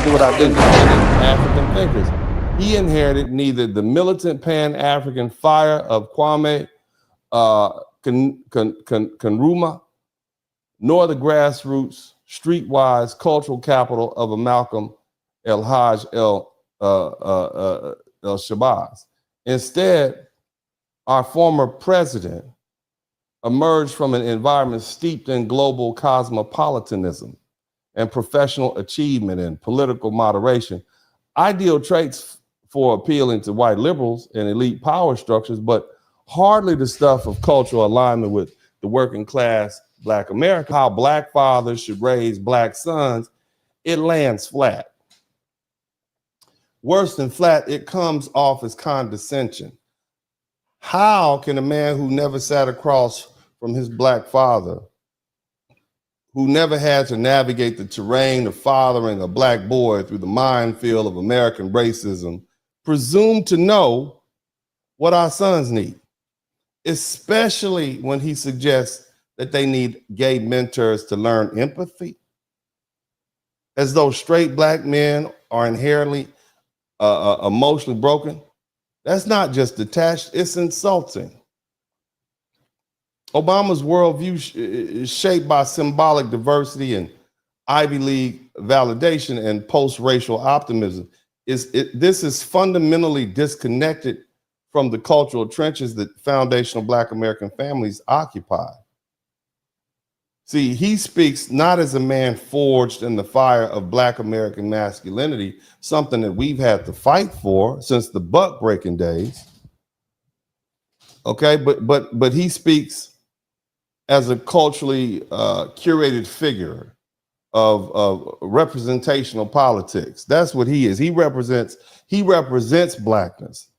do what I do. Independent African thinkers. He inherited neither the militant Pan-African fire of Kwame Nkrumah, nor the grassroots, streetwise cultural capital of Malcolm El Hajj El Shabazz. Instead, our former president emerged from an environment steeped in global cosmopolitanism and professional achievement and political moderation, ideal traits for appealing to white liberals and elite power structures, but hardly the stuff of cultural alignment with the working class Black America. How Black fathers should raise Black sons, it lands flat. Worse than flat, it comes off as condescension. How can a man who never sat across from his Black father, who never had to navigate the terrain of fathering a Black boy through the minefield of American racism, presume to know what our sons need, especially when he suggests that they need gay mentors to learn empathy, as though straight Black men are inherently emotionally broken? That's not just detached, it's insulting. Obama's worldview is shaped by symbolic diversity and Ivy League validation and post-racial optimism. This is fundamentally disconnected from the cultural trenches that foundational Black American families occupy. See, he speaks not as a man forged in the fire of Black American masculinity, something that we've had to fight for since the buck breaking days. Okay, but he speaks as a culturally curated figure of representational politics. That's what he is. He represents Blackness,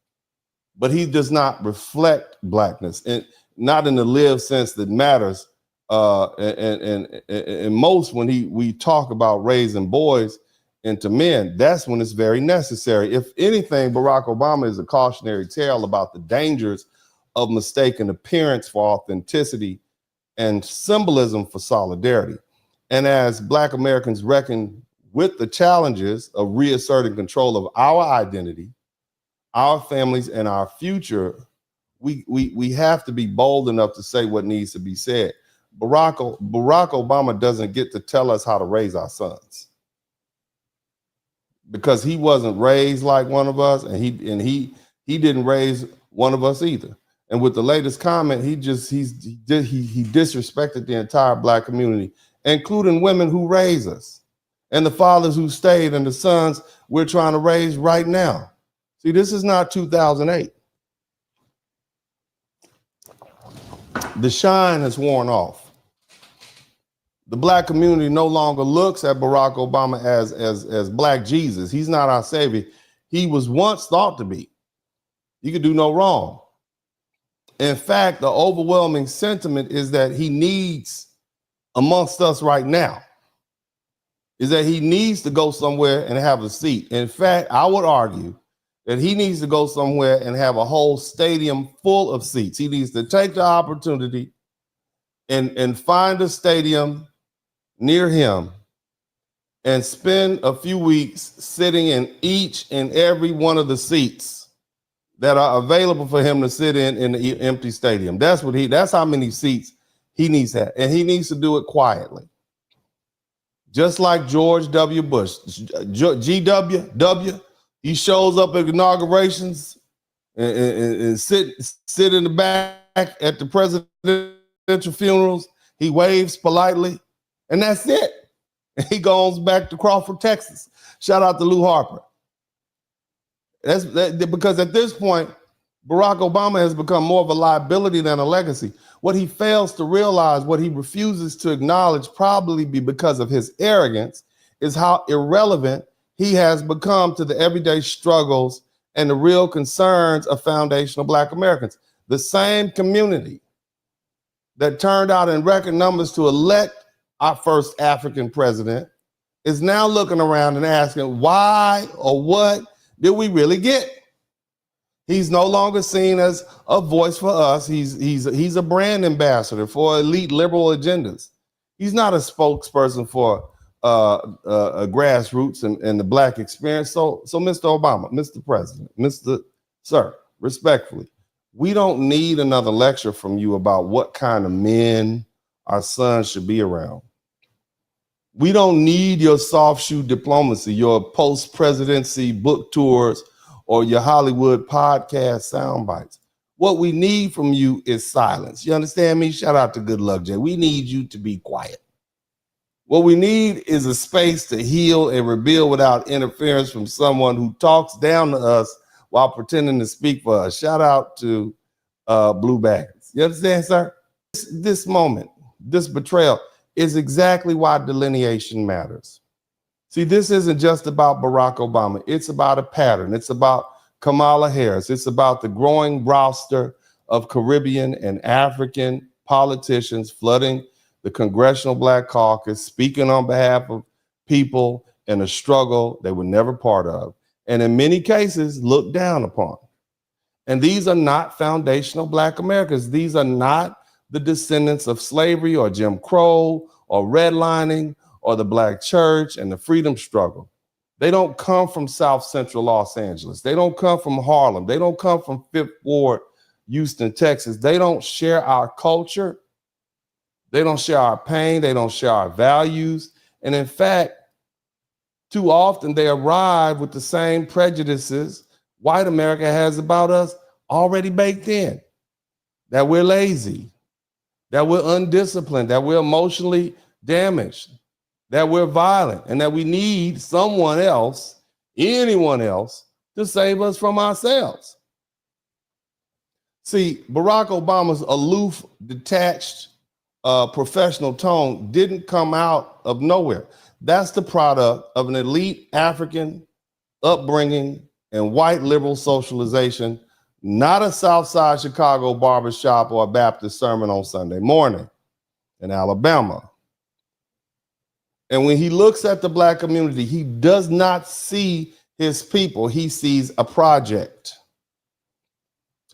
but he does not reflect Blackness, and not in the lived sense that matters. And most when we talk about raising boys into men, that's when it's very necessary. If anything, Barack Obama is a cautionary tale about the dangers of mistaken appearance for authenticity and symbolism for solidarity. And as Black Americans reckon with the challenges of reasserting control of our identity, our families, and our future, we have to be bold enough to say what needs to be said. Barack Obama doesn't get to tell us how to raise our sons, because he wasn't raised like one of us, and he didn't raise one of us either. And with the latest comment, he disrespected the entire Black community, including women who raise us, and the fathers who stayed, and the sons we're trying to raise right now. See, this is not 2008. The shine has worn off. The Black community no longer looks at Barack Obama as Black Jesus. He's not our savior. He was once thought to be. He could do no wrong. In fact, the overwhelming sentiment is that he needs, amongst us right now, is that he needs to go somewhere and have a seat. In fact, I would argue that he needs to go somewhere and have a whole stadium full of seats. He needs to take the opportunity and find a stadium near him and spend a few weeks sitting in each and every one of the seats that are available for him to sit in the empty stadium. That's how many seats he needs to have. And he needs to do it quietly. Just like George W. Bush, GW, he shows up at inaugurations and sit in the back at the presidential funerals. He waves politely, and that's it. He goes back to Crawford, Texas. Shout out to Lou Harper. Because at this point, Barack Obama has become more of a liability than a legacy. What he fails to realize, what he refuses to acknowledge, probably because of his arrogance, is how irrelevant he has become to the everyday struggles and the real concerns of foundational Black Americans. The same community that turned out in record numbers to elect our first African president is now looking around and asking, why or what did we really get? He's no longer seen as a voice for us. He's a brand ambassador for elite liberal agendas. He's not a spokesperson for grassroots and the black experience. So Mr. Obama, Mr. President, Mr. Sir, respectfully, we don't need another lecture from you about what kind of men our sons should be around. We don't need your soft shoe diplomacy, your post-presidency book tours, or your Hollywood podcast sound bites. What we need from you is silence. You understand me? Shout out to Good Luck Jay. We need you to be quiet. What we need is a space to heal and rebuild without interference from someone who talks down to us while pretending to speak for us. Shout out to Blue Baggers. You understand, sir? This moment, this betrayal is exactly why delineation matters. See, this isn't just about Barack Obama. It's about a pattern. It's about Kamala Harris. It's about the growing roster of Caribbean and African politicians flooding the Congressional Black Caucus, speaking on behalf of people in a struggle they were never part of, and in many cases looked down upon. And these are not foundational Black Americans. These are not the descendants of slavery or Jim Crow or redlining or the Black church and the freedom struggle. They don't come from South Central Los Angeles. They don't come from Harlem. They don't come from Fifth Ward, Houston, Texas. They don't share our culture. They don't share our pain. They don't share our values. And in fact, too often they arrive with the same prejudices white America has about us already baked in. That we're lazy, that we're undisciplined, that we're emotionally damaged, that we're violent, and that we need someone else, anyone else, to save us from ourselves. See, Barack Obama's aloof, detached, professional tone didn't come out of nowhere. That's the product of an elite African upbringing and white liberal socialization, not a Southside Chicago barbershop or a Baptist sermon on Sunday morning in Alabama. And when he looks at the Black community, he does not see his people. He sees a project.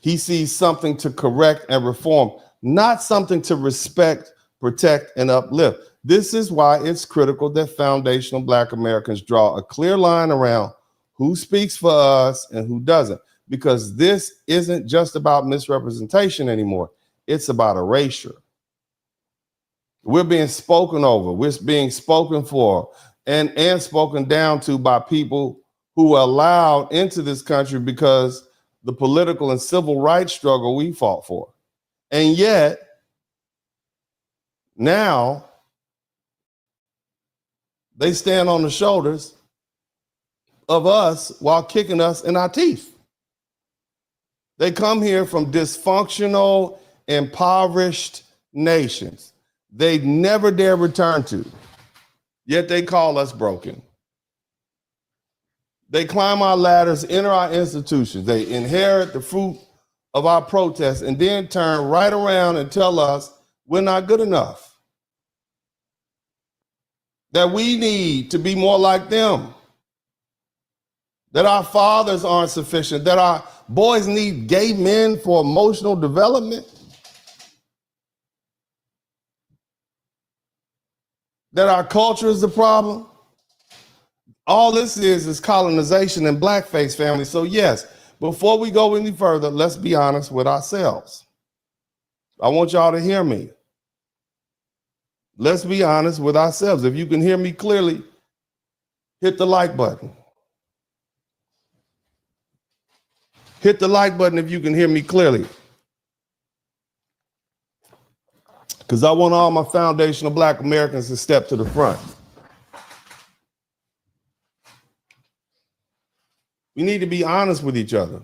He sees something to correct and reform, not something to respect, protect, and uplift. This is why it's critical that foundational Black Americans draw a clear line around who speaks for us and who doesn't, because this isn't just about misrepresentation anymore. It's about erasure. We're being spoken over, we're being spoken for, and spoken down to by people who were allowed into this country because the political and civil rights struggle we fought for. And yet, now, they stand on the shoulders of us while kicking us in our teeth. They come here from dysfunctional, impoverished nations they never dare return to, yet they call us broken. They climb our ladders, enter our institutions, they inherit the fruit of our protests, and then turn right around and tell us we're not good enough, that we need to be more like them, that our fathers aren't sufficient, that our boys need gay men for emotional development, that our culture is the problem. All this is colonization and blackface, family. So yes, before we go any further, let's be honest with ourselves. I want y'all to hear me. Let's be honest with ourselves. If you can hear me clearly, hit the like button. Hit the like button if you can hear me clearly. Because I want all my foundational Black Americans to step to the front. We need to be honest with each other.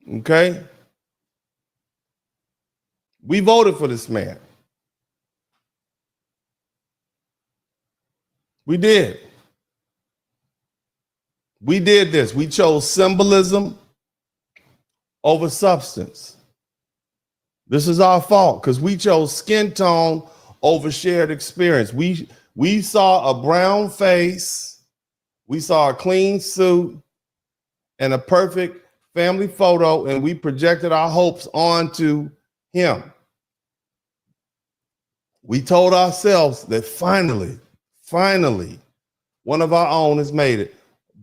Okay? We voted for this man. We did. We did this. We chose symbolism over substance. This is our fault because we chose skin tone over shared experience. We saw a brown face, we saw a clean suit and a perfect family photo, and we projected our hopes onto him. We told ourselves that finally, one of our own has made it.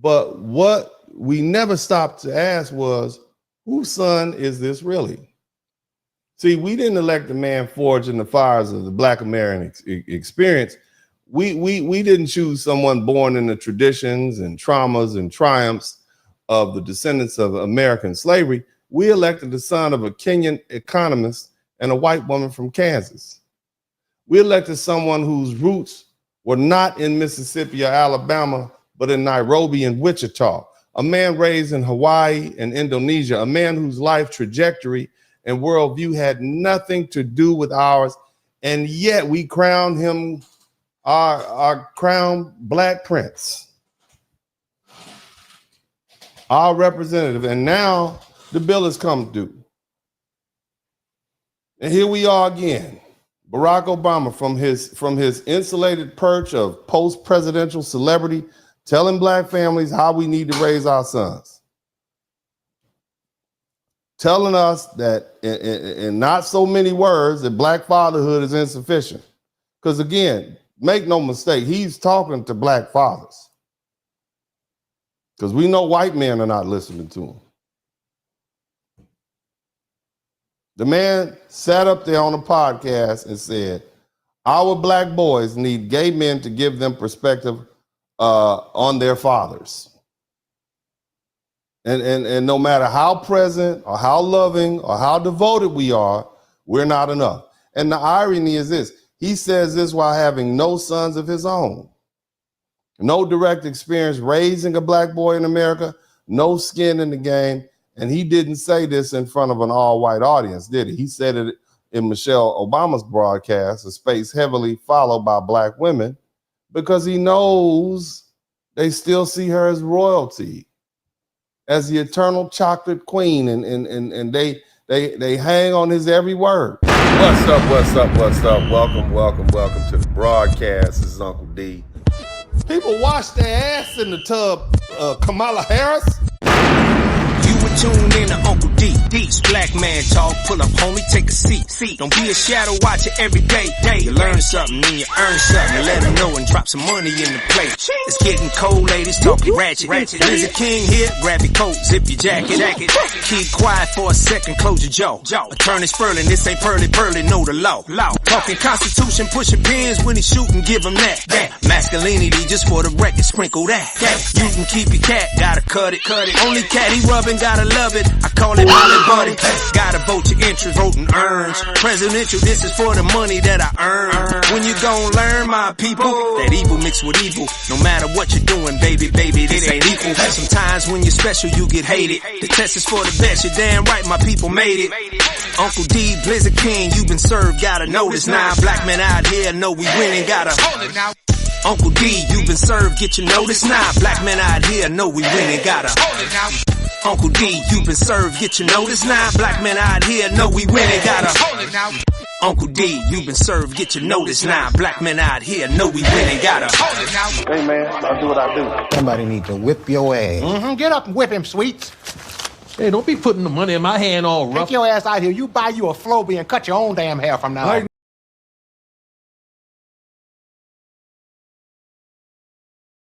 But what we never stopped to ask was, whose son is this really? See, we didn't elect a man forged in the fires of the Black American experience. We didn't choose someone born in the traditions and traumas and triumphs of the descendants of American slavery. We elected the son of a Kenyan economist and a white woman from Kansas. We elected someone whose roots were not in Mississippi or Alabama, but in Nairobi and Wichita. A man raised in Hawaii and Indonesia, a man whose life trajectory and worldview had nothing to do with ours, and yet we crowned him our crown Black Prince, our representative. And now the bill has come due. And here we are again. Barack Obama, from his insulated perch of post-presidential celebrity, telling Black families how we need to raise our sons. Telling us that in not so many words that Black fatherhood is insufficient. Because again, make no mistake, he's talking to Black fathers. Because we know white men are not listening to him. The man sat up there on a podcast and said, our Black boys need gay men to give them perspective on their fathers. And no matter how present or how loving or how devoted we are, we're not enough. And the irony is this, he says this while having no sons of his own, no direct experience raising a Black boy in America, no skin in the game. And he didn't say this in front of an all-white audience, did he? He said it in Michelle Obama's broadcast, a space heavily followed by Black women, because he knows they still see her as royalty, as the eternal chocolate queen, and they hang on his every word. What's up? Welcome to the broadcast. This is Uncle D. People wash their ass in the tub, Kamala Harris. Tune in to Uncle D. D's Black man talk. Pull up, homie, take a seat. Don't be a shadow watcher every day. You learn something, then you earn something. And let them know and drop some money in the plate. It's getting cold, ladies, talking ratchet. There's a king here, grab your coat, zip your jacket. Keep quiet for a second, close your jaw. Attorney Spurling, this ain't pearly, know the law. Talking Constitution, pushing pins when he shooting, give him that. Masculinity, just for the record, sprinkle that. You can keep your cat, gotta cut it. Only cat he rubbing, gotta love it. I call it Molly Buddy. Gotta vote your interest, voting earns. Presidential, this is for the money that I earn. When you gon' learn, my people, that evil mixed with evil. No matter what you're doing, baby, this ain't equal. Sometimes when you're special, you get hated. The test is for the best, you're damn right, my people made it. Uncle D, Blizzard King, you been served, gotta know this now. Black men out here know we winning, gotta hold it now. Uncle D, you been served, get your notice now. Black men out here know we winning, gotta hold it now. Uncle D, you been served, get your notice now. Black men out here know we winning, gotta hold it now. Uncle D, you been served, get your notice now. Black men out here know we winning, gotta hold it now. Hey man, I'll do what I do. Somebody need to whip your ass. Get up and whip him, Sweets. Hey, don't be putting the money in my hand all rough. Take your ass out here. You buy you a Flowbee and cut your own damn hair from now on.